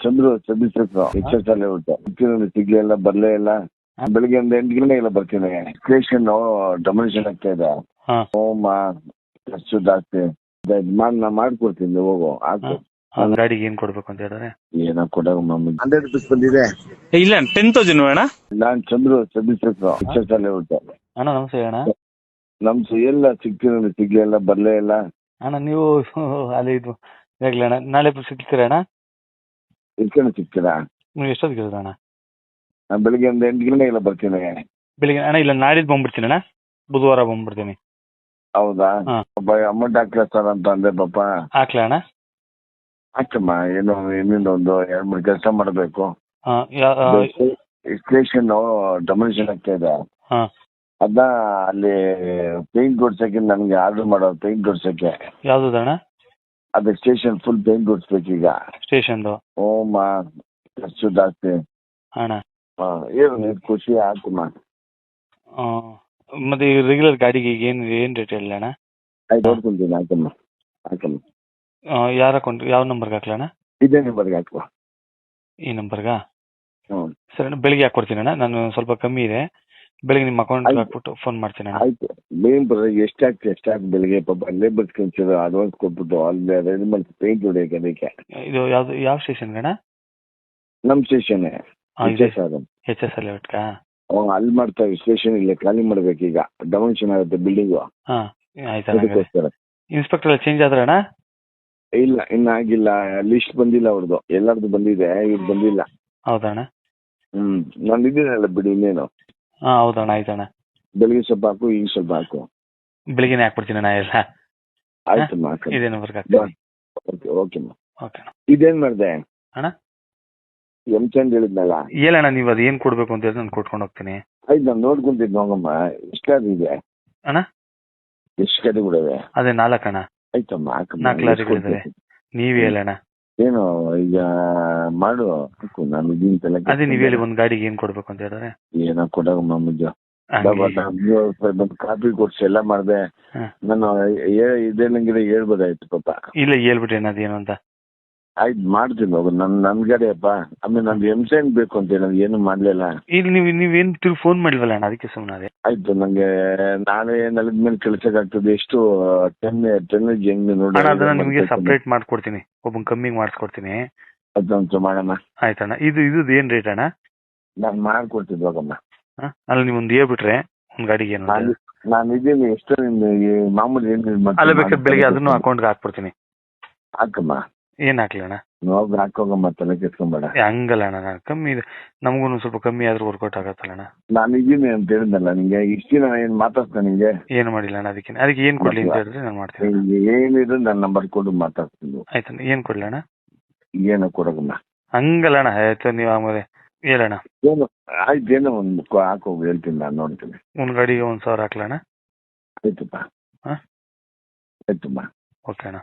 Chandru Chandrashekhar exercise ಊಟ ಸಿಗ್ಲಿಲ್ಲ ಬರ್ಲೇ ಇಲ್ಲ. ಬೆಳಿಗ್ಗೆ ಒಂದು 8 ಗಂಟೆಗೆಲ್ಲ ಬರ್ತೀನಿ. ಸ್ಟೇಷನ್ ಡೊಮಿನೇಷನ್ ಆಗ್ತಾ ಇದೆ. ಹೋಮ ಖರ್ಚು ಜಾಸ್ತಿ ನಾ ಮಾಡ್ಕೊಡ್ತೀನಿ. ಹೋಗು ಹಾಕು. ಗಾಡಿಗೆ ಏನ್ ಕೊಡ್ಬೇಕು ಅಂತ ಹೇಳಿದ್ರೆ ಏನೋ ಕೊಡೋ 100 ರೂಪೀಸ್ ಬಂದಿದೆ. ಇಲ್ಲ 10,000 ಅಣ್ಣ. ನಾನ್ ಚಂದ್ರು ಚಂದ್ರಶೇಖರ್ ಎಕ್ಸರ್ಸೈಸ್ ಊಟ ಅಣ್ಣ ನಮಸ್ತೆ ಅಣ್ಣ. ನಮ್ದು ಎಲ್ಲ ಸಿಗ್ಲಿಲ್ಲ ಬರ್ಲೇ ಇಲ್ಲ ಅಣ್ಣ. ನೀವು ಅಲ್ಲಿ ಇದು ಆಗ್ಲಿ ಅಣ್ಣ, ನಾಳೆ ಸಿಗ್ತೀರಾ ಅಣ್ಣ? ಇಟ್ಕೊಂಡು ಸಿಗ್ತೀರಾ? ನೀವು ಎಷ್ಟೊತ್ತಿಗೆ ಇರೋದು ಅಣ್ಣ? ನಾನು ಬೆಳಿಗ್ಗೆ ಒಂದು 8 ಗಂಟೆಗೆಲ್ಲ ಬರ್ತೀನಿ. ಬೆಳಿಗ್ಗೆ ಅಣ್ಣ ಇಲ್ಲ ನಾಡಿದ್ದು ಬಂದ್ಬಿಡ್ತೀನಿ ಅಣ್ಣ, ಬುಧವಾರ ಬಂದ್ಬಿಡ್ತೀನಿ. ಹೌದಾ? ಅಮೌಂಟ್ ಹಾಕ್ಲ ಸರ್ ಅಂತ ಅಂದೆ ಪಾಪ. ಹಾಕ್ಲಾ ಅಣ್ಣ? ಹಾಕಮ್ಮ. ಏನು ಇನ್ನೊಂದು 2-3 ಕೆಲಸ ಮಾಡಬೇಕು. ಸ್ಟೇಷನ್ ಡೊಮಿನೇಷನ್ ಆಗ್ತಾ ಇದೆ. ಅದ ಅಲ್ಲಿ ಪೇಂಟ್ ಹೊಡ್ಸಕ್ಕೆ ನನಗೆ ಆರ್ಡರ್ ಮಾಡೋ ಪೇಂಟ್ ಹೊಡ್ಸಕ್ಕೆ. ಯಾವ್ದು ಅಣ್ಣ? ಅದೇ ಸ್ಟೇಷನ್ ಫುಲ್ ಪೇಂಟ್ ಹೊಡ್ಸ್ಬೇಕೀಗ. ಸ್ಟೇಷನ್ದು ಹೋಮ ಖರ್ಚು ಜಾಸ್ತಿ ಅಣ್ಣ. ಏನು ಖುಷಿ ಆಯ್ತಮ್ಮ. ಮತ್ತೆ ರೆಗ್ಯುಲರ್ ಗಾಡಿಗೆ ಏನ್ ರೇಟ್ ಹೇಳಿ ಅಣ್ಣ? ಆಯ್ತು ನೋಡ್ಕೊಂತೀನಿ. ಹಾಕಮ್ಮ. ಯಾರ ಅಕೌಂಟ್ ಯಾವ ನಂಬರ್ಗೆ ಹಾಕ್ಲಾ ಅಣ್ಣ? ಇದೇ ನಂಬರ್ಗೆ ಹಾಕುವ. ಈ ನಂಬರ್ಗಾ? ಸರಿ ಅಣ್ಣ, ಬೆಳಿಗ್ಗೆ ಹಾಕೊಡ್ತೀನಿ ಅಣ್ಣ. ನಾನು ಸ್ವಲ್ಪ ಕಮ್ಮಿ ಇದೆ, ಬೆಳಿಗ್ಗೆ ನಿಮ್ಮ ಅಕೌಂಟ್ ಹಾಕ್ಬಿಟ್ಟು ಫೋನ್ ಮಾಡ್ತೀನಿ ಅಣ್ಣ. ಆಯ್ತು. ಮೇನ್ ಎಷ್ಟಾಗ್ತು ಬೆಳಿಗ್ಗೆ ಪಾಪ ಲೇಬರ್ಸ್ ಕನ್ಸಿದ್ರು ಅಡ್ವಾನ್ಸ್ ಕೊಟ್ಬಿಟ್ಟು ಅಲ್ಲಿ ರೆಡಿ ಮಾಡಿ ಪೇಂಟ್ ಹೊಡಿಯಕ್ಕೆ. ಅದಕ್ಕೆ ಇದು ಯಾವ್ದು ಯಾವ ಸ್ಟೇಷನ್ ಅಣ್ಣ? ನಮ್ಮ ಸ್ಟೇಷನ್ ಎಚ್ ಎಸ್ ಅಲ್ಲಿ ಒಟ್ಕಾ? ಅಲ್ಲಿ ಮಾಡ್ತಾವೆ. ಸ್ಟೇಷನ್ ಇಲ್ಲ, ಖಾಲಿ ಮಾಡ್ಬೇಕೀಗ. ಡೊಮಿನೇಷನ್ ಆಗುತ್ತೆ ಬಿಲ್ಡಿಂಗು. ಆಯ್ತು. ಇನ್ಸ್ಪೆಕ್ಟರ್ ಚೇಂಜ್ ಆದ್ರ ಅಣ್ಣ? ಇಲ್ಲ, ಇನ್ನಾಗಿಲ್ಲ. ಲಿಸ್ಟ್ ಬಂದಿಲ್ಲ ಅವ್ರದ್ದು. ಎಲ್ಲರದ್ದು ಬಂದಿದೆ, ಇವ್ರು ಬಂದಿಲ್ಲ. ಹೌದಣ್ಣ? ನಾನು ಇದ್ದೀನಲ್ಲ ಬಿಡಿ, ಇನ್ನೇನು. ಹೌದಣ್ಣ. ಆಯ್ತಣ್ಣ. ಬೆಳಿಗ್ಗೆ ಸ್ವಲ್ಪ ಹಾಕು, ಈಗ ಸ್ವಲ್ಪ ಹಾಕು. ಬೆಳಿಗ್ಗೆನೆ ಹಾಕ್ಬಿಡ್ತೀನಿ ಅಣ್ಣ ಎಲ್ಲ. ಆಯ್ತಮ್ಮ. ಇದೇ ನಂಬರ್ಗೆ ಹಾಕ್ತೀನಿ. ಓಕೆಮ್ಮ. ಓಕೆ. ಇದೇನ್ ಮಾಡಿದೆ ಅಣ್ಣ? ಚಂದ್ ಹೇಳಿದ್ನಲ್ಲ. ಹೇಳಣ್ಣ, ನೀವು ಅದು ಏನ್ ಕೊಡ್ಬೇಕು ಅಂತ ಹೇಳಿ ನಾನು ಕೊಟ್ಕೊಂಡು ಹೋಗ್ತೀನಿ. ಆಯ್ತು, ನಾನು ನೋಡ್ಕೊಂತಿದ್ ಹೋಗಮ್ಮ. ಎಷ್ಟಾದಿದೆ ಅಣ್ಣ? ಎಷ್ಟು ಕಡೆಗಳಿವೆ? ಅದೇ 4 ಅಣ್ಣ. ಆಯ್ತಮ್ಮ. 4 ಲಾರಿಗಳಿದೆ. ನೀವೇ ಹೇಳಣ್ಣ. ಏನು ಈಗ ಮಾಡು. ಹಾಕು, ನಾನು ಇದೀನಿ. ಅದೇ ನೀವ್ ಹೇಳಿ ಒಂದ್ ಗಾಡಿಗೆ ಏನ್ ಕೊಡ್ಬೇಕು ಅಂತ ಹೇಳಿದ್ರೆ. ಏನೋ ಕೊಡೋಗಮ್ಮ. ಮುಂಜ ಬಂದು ಕಾಪಿ ಕೊಡ್ಸಿ ಎಲ್ಲ ಮಾಡ್ದೆ. ನಾನು ಇದೇನಂಗಿದೆ ಹೇಳ್ಬೋದಾಯ್ತು ಪಾಪ. ಇಲ್ಲ ಹೇಳ್ಬಿಟ್ರಿ ಅದೇನು ಅಂತ. ಆಯ್ತು, ಮಾಡ್ತೀನಿ ಹೋಗು. ನನ್ ಗಾಡಿಯಪ್ಪ. ಆಮೇಲೆ ನಂದು ಎಂಸೈನ್ ಬೇಕು ಅಂತ ಹೇಳಿ ಏನು ಮಾಡ್ಲಿಲ್ಲ. ಇಲ್ಲಿ ನೀವೇನ್ ಫೋನ್ ಮಾಡಿಲ್ವಲ್ಲ ಅಣ್ಣ, ಅದಕ್ಕೆ ಸುಮ್ಮನೆ. ಆಯ್ತು, ನಂಗೆ ನಾಳೆ ನೆಲದ ಮೇಲೆ ಕೆಲ್ಸಕ್ಕಾಗ್ತದೆ. ಎಷ್ಟು 10 ಹೆಂಗ್ ನೋಡಿ ಅದನ್ನ ನಿಮ್ಗೆ ಸಪ್ರೇಟ್ ಮಾಡ್ಕೊಡ್ತೀನಿ. ಒಬ್ಬನ್ ಕಮ್ಮಿಗೆ ಮಾಡಿಸ್ಕೊಡ್ತೀನಿ. ಅದಂತೂ ಮಾಡೋಣ. ಆಯ್ತಣ್ಣ. ಇದು ಏನ್ ರೇಟ್ ಅಣ್ಣ? ನಾನ್ ಮಾಡ್ಕೊಡ್ತೀನಿ ಹೋಗಮ್ಮ. ಅಲ್ಲಿ ನೀವೊಂದು ಹೇಳ್ಬಿಟ್ರೆ ಒಂದ್ ಗಾಡಿಗೆ ಏನು ನಾನು ಇದೀನಿ. ಎಷ್ಟು ಮಾಮೂಲಿ ಏನ್ ಅಲ್ಲ ಬೇಕಾದ್ರೆ ಬೆಳಿಗ್ಗೆ ಅದನ್ನು ಅಕೌಂಟ್ಗೆ ಹಾಕ್ಬಿಡ್ತೀನಿ. ಹಾಕಮ್ಮ. ಏನ್ ಹಾಕ್ಲಿ ಅಣ್ಣ? ನೋವು ಹಾಕೋಗಮ್ಮ, ತಲೆ ಕೆಸ್ಕೊಂಬೇಡ. ಹಂಗಲ್ಲ ಅಣ್ಣ, ನಾನು ಕಮ್ಮಿ ಇದೆ. ನಮಗೂ ಸ್ವಲ್ಪ ಕಮ್ಮಿ ಆದ್ರೂ ವರ್ಕೌಟ್ ಆಗತ್ತಲ್ಲ ಅಣ್ಣ. ನಾನು ಇದೀನಿ ಅಂತ ಹೇಳಿದ್ನಲ್ಲ ನಿಂಗೆ. ಇಷ್ಟು ದಿನ ಏನ್ ಮಾತಾಡ್ತಾ ನಿಂಗೆ? ಏನು ಮಾಡಿಲ್ಲ ಅಣ್ಣ. ಅದಕ್ಕೆ ಏನ್ ಕೊಡ್ಲಿ ಅಂತ ಹೇಳಿದ್ರೆ ನಾನು ಮಾಡ್ತೀನಿ. ಏನಿದೆ ನನ್ನ ನಂಬರ್ ಕೊಡು, ಮಾತಾಡ್ತೀನಿ. ಆಯ್ತು. ಏನ್ ಕೊಡ್ಲಿ ಅಣ್ಣ? ಏನೋ ಕೊಡೋಗಮ್ಮ. ಹಂಗಲ್ಲ ಅಣ್ಣ. ಆಯ್ತು, ನೀವು ಆಮೇಲೆ ಹೇಳಣ್ಣ. ಏನು ಆಯ್ತು, ಏನೋ ಒಂದು ಹಾಕೋಗಿ ಹೇಳ್ತೀನಿ, ನಾನು ನೋಡ್ತೀನಿ. ಒಂದ್ ಗಾಡಿಗೆ 1,000 ಹಾಕ್ಲಣ್ಣ? ಆಯ್ತಪ್ಪ. ಆಯ್ತಮ್ಮ. ಓಕೆ ಅಣ್ಣ.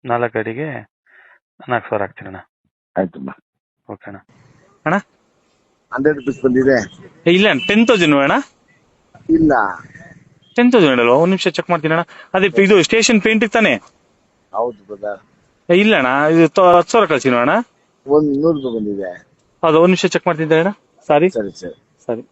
4 ಗಾಡಿಗೆ 4,000 ಹಾಕ್ತೀನಿ ಅಣ್ಣ. ಆಯ್ತಮ್ಮ. ಓಕೆ ಅಣ್ಣ. ಅಣ್ಣ 100 ರೂಪೀಸ್ ಬಂದಿದೆ. ಇಲ್ಲ 10,000 ಅಣ್ಣ. ಇಲ್ಲ 10,000 ಅಲ್ವಾ? ಒಂದ್ ನಿಮಿಷ ಚೆಕ್ ಮಾಡ್ತೀನಿ ಅಣ್ಣ. ಅದೇ ಇದು ಸ್ಟೇಷನ್ ಪೇಂಟ್ ತಾನೆ? ಹೌದು ಬ್ರದರ್. ಇಲ್ಲ ಅಣ್ಣ, ಇದು 10,000 ಕಳ್ಸಿನ ಅಣ್ಣ. 100 ರೂಪಾಯಿ ಬಂದಿದೆ. ಹೌದು, ಒಂದ್ ನಿಮಿಷ ಚೆಕ್ ಮಾಡ್ತಿದ್ದೆ ಅಣ್ಣ. ಸಾರಿ. ಸರಿ.